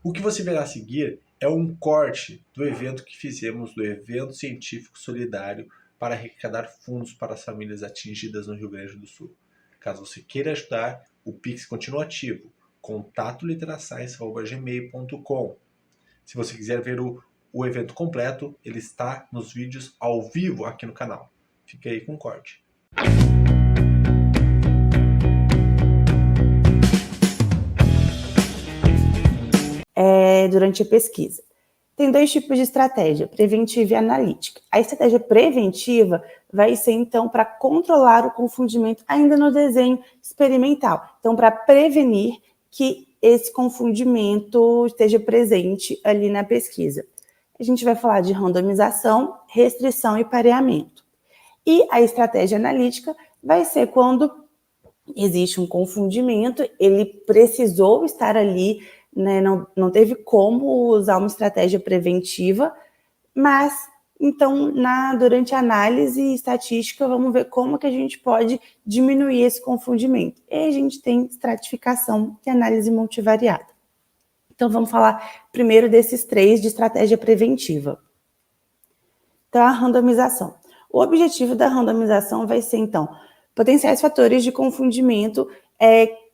O que você verá a seguir é um corte do evento que fizemos, do evento científico solidário para arrecadar fundos para as famílias atingidas no Rio Grande do Sul. Caso você queira ajudar, o Pix continua ativo, contato.litrascience@gmail.com. Se você quiser ver o evento completo, ele está nos vídeos ao vivo aqui no canal. Fica aí com o corte. Durante a pesquisa. Tem dois tipos de estratégia, preventiva e analítica. A estratégia preventiva vai ser, então, para controlar o confundimento ainda no desenho experimental. Então, para prevenir que esse confundimento esteja presente ali na pesquisa. A gente vai falar de randomização, restrição e pareamento. E a estratégia analítica vai ser quando existe um confundimento, ele precisou estar ali, né, não teve como usar uma estratégia preventiva, mas então durante a análise estatística vamos ver como que a gente pode diminuir esse confundimento. E a gente tem estratificação e análise multivariada. Então vamos falar primeiro desses três de estratégia preventiva. Então a randomização. O objetivo da randomização vai ser então potenciais fatores de confundimento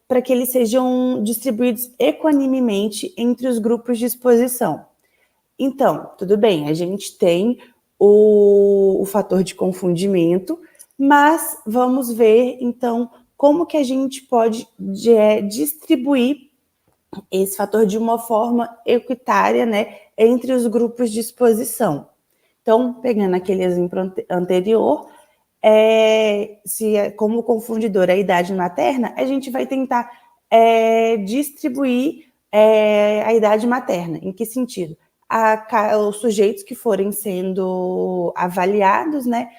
para que eles sejam distribuídos equanimemente entre os grupos de exposição. Então, tudo bem, a gente tem o fator de confundimento, mas vamos ver, então, como que a gente pode distribuir esse fator de uma forma equitária, né, entre os grupos de exposição. Então, pegando aquele exemplo anterior, como confundidor a idade materna, a gente vai tentar distribuir a idade materna. Em que sentido? Os sujeitos que forem sendo avaliados, né,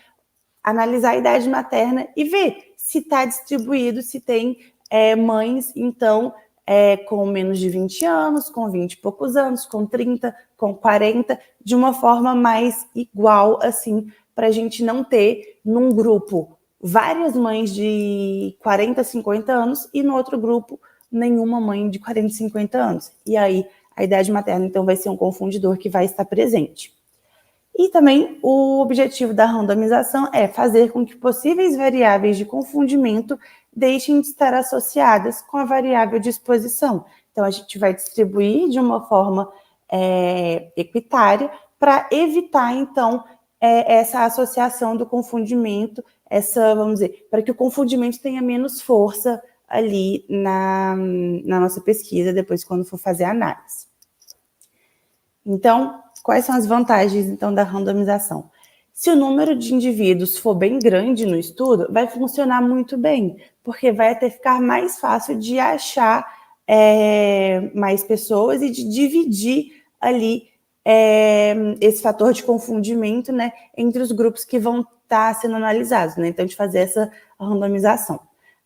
analisar a idade materna e ver se está distribuído, se tem mães, então, com menos de 20 anos, com 20 e poucos anos, com 30, com 40, de uma forma mais igual, assim, para a gente não ter num grupo várias mães de 40, 50 anos e no outro grupo nenhuma mãe de 40, 50 anos. E aí a idade materna, então, vai ser um confundidor que vai estar presente. E também o objetivo da randomização é fazer com que possíveis variáveis de confundimento deixem de estar associadas com a variável de exposição. Então, a gente vai distribuir de uma forma equitária para evitar, então, essa associação do confundimento, vamos dizer, para que o confundimento tenha menos força ali na nossa pesquisa, depois quando for fazer a análise. Então, quais são as vantagens, então, da randomização? Se o número de indivíduos for bem grande no estudo, vai funcionar muito bem, porque vai até ficar mais fácil de achar mais pessoas e de dividir ali esse fator de confundimento, né, entre os grupos que vão estar sendo analisados, né? Então, de fazer essa randomização.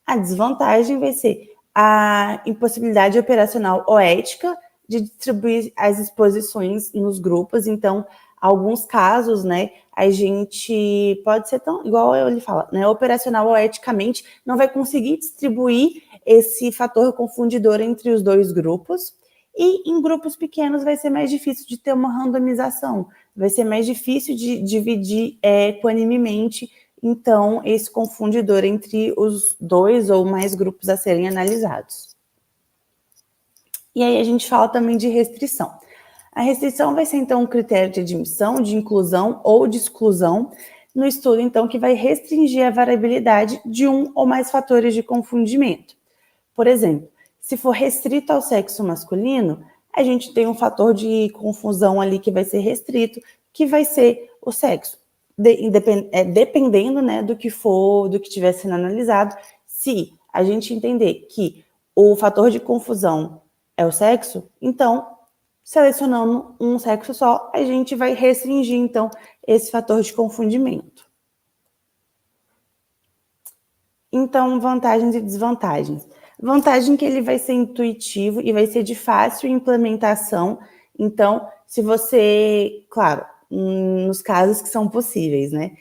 A desvantagem vai ser a impossibilidade operacional ou ética de distribuir as exposições nos grupos. Então, alguns casos, né, a gente pode ser tão, igual ele fala, né, operacional ou eticamente, não vai conseguir distribuir esse fator confundidor entre os dois grupos. E em grupos pequenos vai ser mais difícil de ter uma randomização, vai ser mais difícil de dividir equanimemente, então, esse confundidor entre os dois ou mais grupos a serem analisados. E aí a gente fala também de restrição. A restrição vai ser, então, um critério de admissão, de inclusão ou de exclusão no estudo, então, que vai restringir a variabilidade de um ou mais fatores de confundimento. Por exemplo, se for restrito ao sexo masculino, a gente tem um fator de confusão ali que vai ser restrito, que vai ser o sexo. Dependendo, né, do que estiver sendo analisado, se a gente entender que o fator de confusão é o sexo, então, selecionando um sexo só, a gente vai restringir, então, esse fator de confundimento. Então, vantagens e desvantagens. Vantagem que ele vai ser intuitivo e vai ser de fácil implementação. Então, se você, claro, nos casos que são possíveis, né?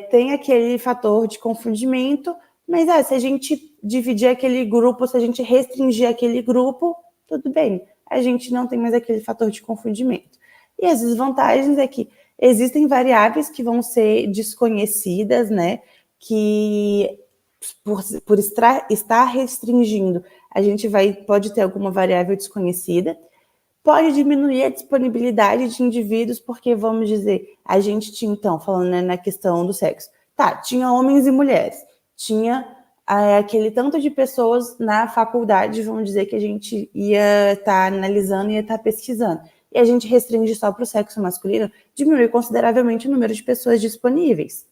Tem aquele fator de confundimento, mas se a gente dividir aquele grupo, se a gente restringir aquele grupo, tudo bem. a gente não tem mais aquele fator de confundimento. E as desvantagens é que existem variáveis que vão ser desconhecidas, né? Que por estar restringindo, a gente pode ter alguma variável desconhecida. Pode diminuir a disponibilidade de indivíduos, porque, vamos dizer, a gente tinha, então, falando, né, na questão do sexo, tinha homens e mulheres, tinha aquele tanto de pessoas na faculdade, vamos dizer, que a gente ia estar analisando, ia estar pesquisando, e a gente restringe só para o sexo masculino, diminui consideravelmente o número de pessoas disponíveis.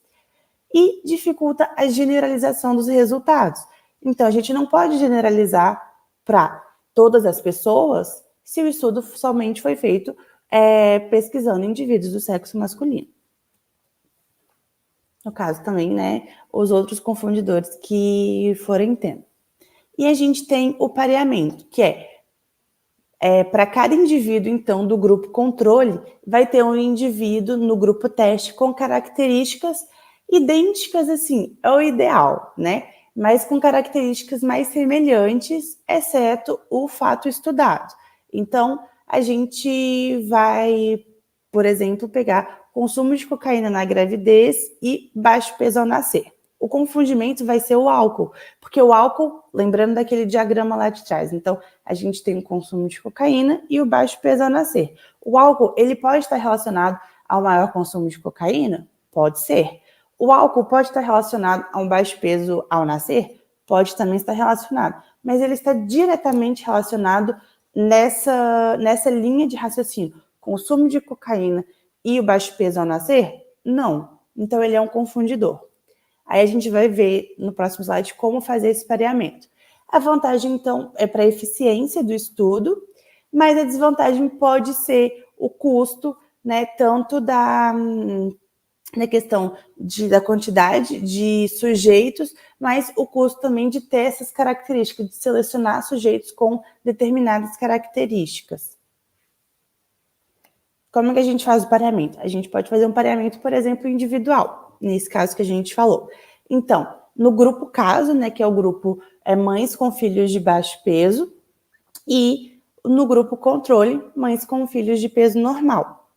E dificulta a generalização dos resultados. Então, a gente não pode generalizar para todas as pessoas se o estudo somente foi feito pesquisando indivíduos do sexo masculino. No caso também, né, os outros confundidores que forem tendo. E a gente tem o pareamento, que para cada indivíduo, então, do grupo controle, vai ter um indivíduo no grupo teste com características idênticas, assim, é o ideal, né? Mas com características mais semelhantes, exceto o fato estudado. Então, a gente vai, por exemplo, pegar consumo de cocaína na gravidez e baixo peso ao nascer. O confundimento vai ser o álcool, porque o álcool, lembrando daquele diagrama lá de trás, então a gente tem o consumo de cocaína e o baixo peso ao nascer. O álcool, ele pode estar relacionado ao maior consumo de cocaína? Pode ser. O álcool pode estar relacionado a um baixo peso ao nascer? Pode também estar relacionado, mas ele está diretamente relacionado nessa linha de raciocínio. Consumo de cocaína e o baixo peso ao nascer? Não. Então ele é um confundidor. Aí a gente vai ver no próximo slide como fazer esse pareamento. A vantagem, então, é para a eficiência do estudo, mas a desvantagem pode ser o custo, né, tanto na questão da quantidade de sujeitos, mas o custo também de ter essas características, de selecionar sujeitos com determinadas características. Como é que a gente faz o pareamento? A gente pode fazer um pareamento, por exemplo, individual, nesse caso que a gente falou. Então, no grupo caso, né, que é o grupo mães com filhos de baixo peso, e no grupo controle, mães com filhos de peso normal.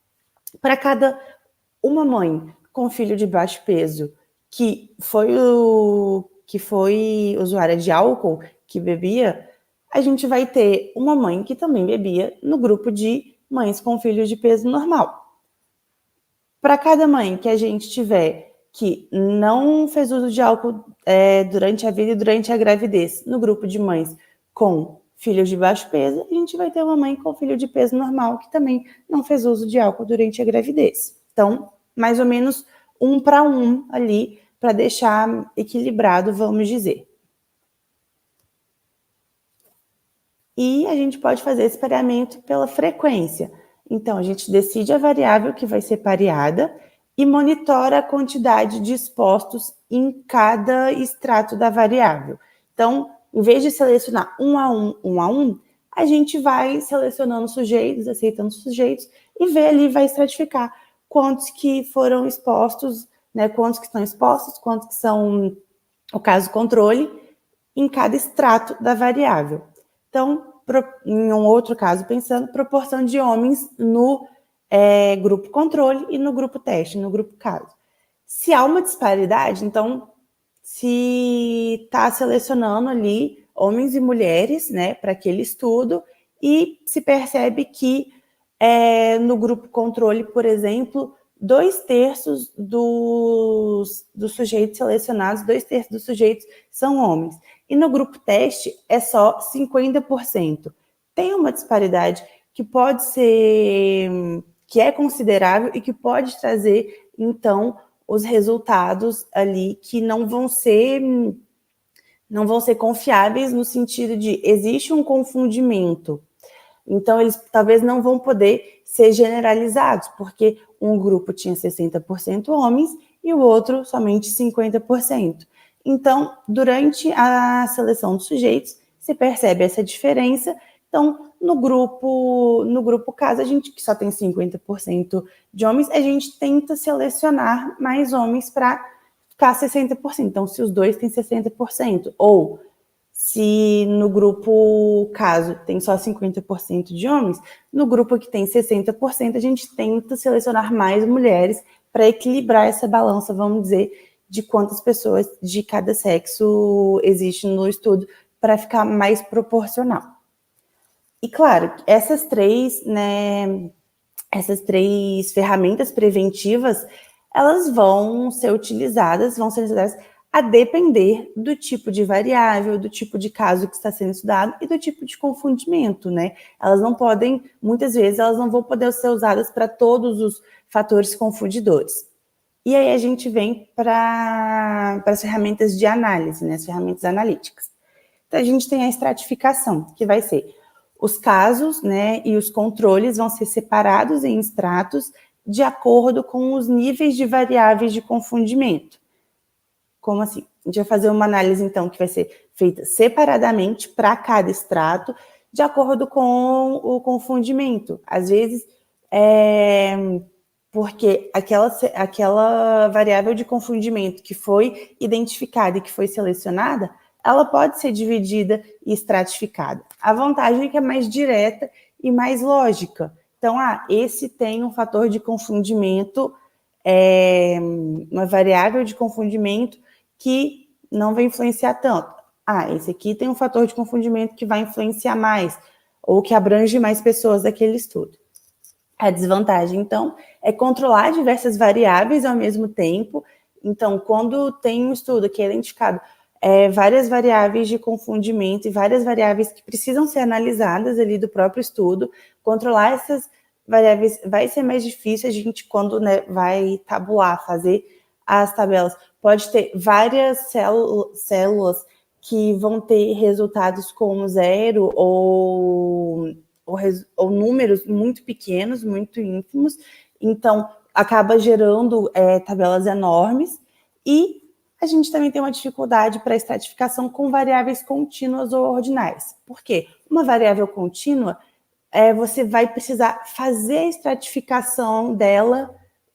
Para cada uma mãe com filho de baixo peso que foi usuária de álcool, que bebia, a gente vai ter uma mãe que também bebia no grupo de mães com filhos de peso normal. Para cada mãe que a gente tiver que não fez uso de álcool durante a vida e durante a gravidez, no grupo de mães com filhos de baixo peso, a gente vai ter uma mãe com filho de peso normal que também não fez uso de álcool durante a gravidez. Então, mais ou menos 1 para 1 ali, para deixar equilibrado, vamos dizer. E a gente pode fazer esse pareamento pela frequência. Então, a gente decide a variável que vai ser pareada e monitora a quantidade de expostos em cada extrato da variável. Então, em vez de selecionar 1 a 1, 1 a 1, a gente vai selecionando sujeitos, aceitando sujeitos, e vê ali, vai estratificar quantos que foram expostos, né, quantos que estão expostos, quantos que são o caso controle, em cada extrato da variável. Então, em um outro caso, pensando, proporção de homens no grupo controle e no grupo teste, no grupo caso. Se há uma disparidade, então, se está selecionando ali homens e mulheres, né, para aquele estudo, e se percebe que no grupo controle, por exemplo, 2/3 dos sujeitos selecionados, 2/3 dos sujeitos são homens. E no grupo teste é só 50%. Tem uma disparidade que pode ser, que é considerável e que pode trazer, então, os resultados ali que não vão ser confiáveis no sentido de existe um confundimento. Então, eles talvez não vão poder ser generalizados, porque um grupo tinha 60% homens e o outro somente 50%. Então, durante a seleção dos sujeitos, se percebe essa diferença. Então, no grupo caso, a gente que só tem 50% de homens, a gente tenta selecionar mais homens para ficar 60%. Então, se os dois têm 60%, ou Se no grupo caso tem só 50% de homens, no grupo que tem 60%, a gente tenta selecionar mais mulheres para equilibrar essa balança, vamos dizer, de quantas pessoas de cada sexo existe no estudo, para ficar mais proporcional. E claro, essas três ferramentas preventivas, elas vão ser utilizadas a depender do tipo de variável, do tipo de caso que está sendo estudado e do tipo de confundimento, né? Elas não podem, muitas vezes, elas não vão poder ser usadas para todos os fatores confundidores. E aí a gente vem para as ferramentas de análise, né? As ferramentas analíticas. Então a gente tem a estratificação, que vai ser os casos, né, e os controles vão ser separados em estratos de acordo com os níveis de variáveis de confundimento. Como assim? A gente vai fazer uma análise, então, que vai ser feita separadamente para cada extrato, de acordo com o confundimento. Às vezes, porque aquela variável de confundimento que foi identificada e que foi selecionada, ela pode ser dividida e estratificada. A vantagem é que é mais direta e mais lógica. Então, esse tem um fator de confundimento, uma variável de confundimento que não vai influenciar tanto. Esse aqui tem um fator de confundimento que vai influenciar mais, ou que abrange mais pessoas daquele estudo. A desvantagem, então, é controlar diversas variáveis ao mesmo tempo. Então, quando tem um estudo que é identificado várias variáveis de confundimento e várias variáveis que precisam ser analisadas ali do próprio estudo, controlar essas variáveis vai ser mais difícil. A gente, quando vai tabular, fazer as tabelas, pode ter várias células que vão ter resultados como 0 ou números muito pequenos, muito ínfimos. Então, acaba gerando tabelas enormes. E a gente também tem uma dificuldade para estratificação com variáveis contínuas ou ordinais. Por quê? Uma variável contínua, você vai precisar fazer a estratificação dela,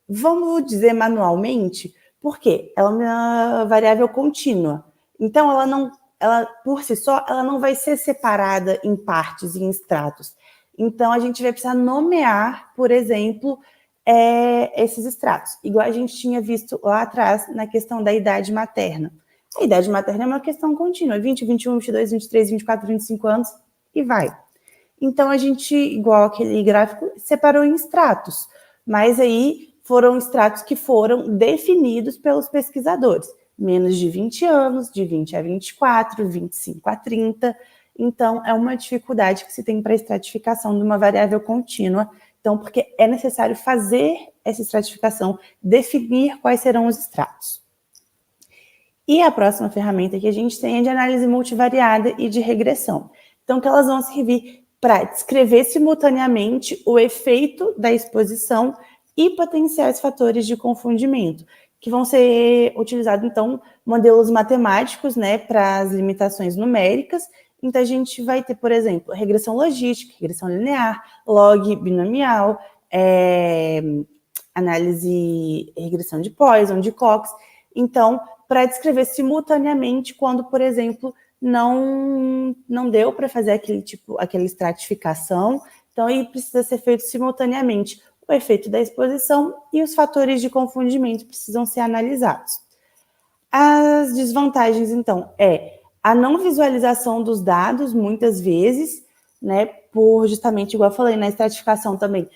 vamos dizer, manualmente. Por quê? Ela é uma variável contínua. Então, ela por si só, ela não vai ser separada em partes, em estratos. Então, a gente vai precisar nomear, por exemplo, esses estratos, igual a gente tinha visto lá atrás na questão da idade materna. A idade materna é uma questão contínua, 20, 21, 22, 23, 24, 25 anos e vai. Então, a gente, igual aquele gráfico, separou em estratos, mas aí foram estratos que foram definidos pelos pesquisadores. Menos de 20 anos, de 20 a 24, 25 a 30. Então, é uma dificuldade que se tem para a estratificação de uma variável contínua. Então, porque é necessário fazer essa estratificação, definir quais serão os estratos. E a próxima ferramenta que a gente tem é de análise multivariada e de regressão. Então, que elas vão servir para descrever simultaneamente o efeito da exposição e potenciais fatores de confundimento, que vão ser utilizados, então, modelos matemáticos, né, para as limitações numéricas. Então, a gente vai ter, por exemplo, regressão logística, regressão linear, log binomial, regressão de Poisson, de Cox. Então, para descrever simultaneamente quando, por exemplo, não deu para fazer aquela estratificação, então aí precisa ser feito simultaneamente o efeito da exposição e os fatores de confundimento precisam ser analisados. As desvantagens, então, a não visualização dos dados, muitas vezes, né, por justamente, igual eu falei, na estratificação também,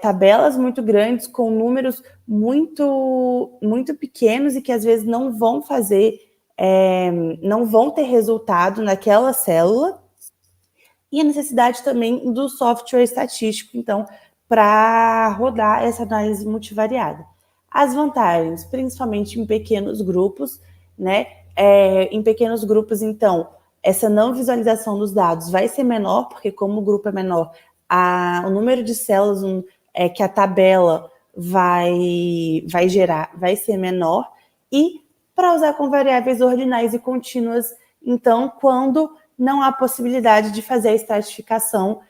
tabelas muito grandes com números muito, muito pequenos e que às vezes não vão não vão ter resultado naquela célula, e a necessidade também do software estatístico, então, para rodar essa análise multivariada. As vantagens, principalmente em pequenos grupos, né? Em pequenos grupos, então, essa não visualização dos dados vai ser menor, porque como o grupo é menor, o número de células que a tabela vai gerar vai ser menor. E para usar com variáveis ordinais e contínuas, então, quando não há possibilidade de fazer a estratificação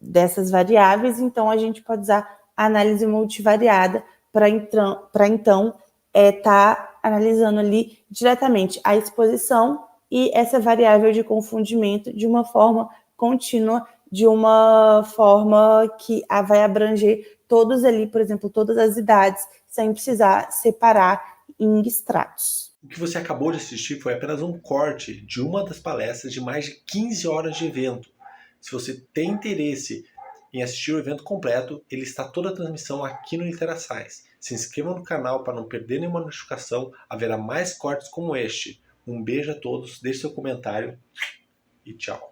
dessas variáveis, então a gente pode usar a análise multivariada para então estar analisando ali diretamente a exposição e essa variável de confundimento de uma forma contínua, de uma forma que vai abranger todos ali, por exemplo, todas as idades, sem precisar separar em estratos. O que você acabou de assistir foi apenas um corte de uma das palestras de mais de 15 horas de evento. Se você tem interesse em assistir o evento completo, ele está toda a transmissão aqui no LiteraScience. Se inscreva no canal para não perder nenhuma notificação, haverá mais cortes como este. Um beijo a todos, deixe seu comentário e tchau.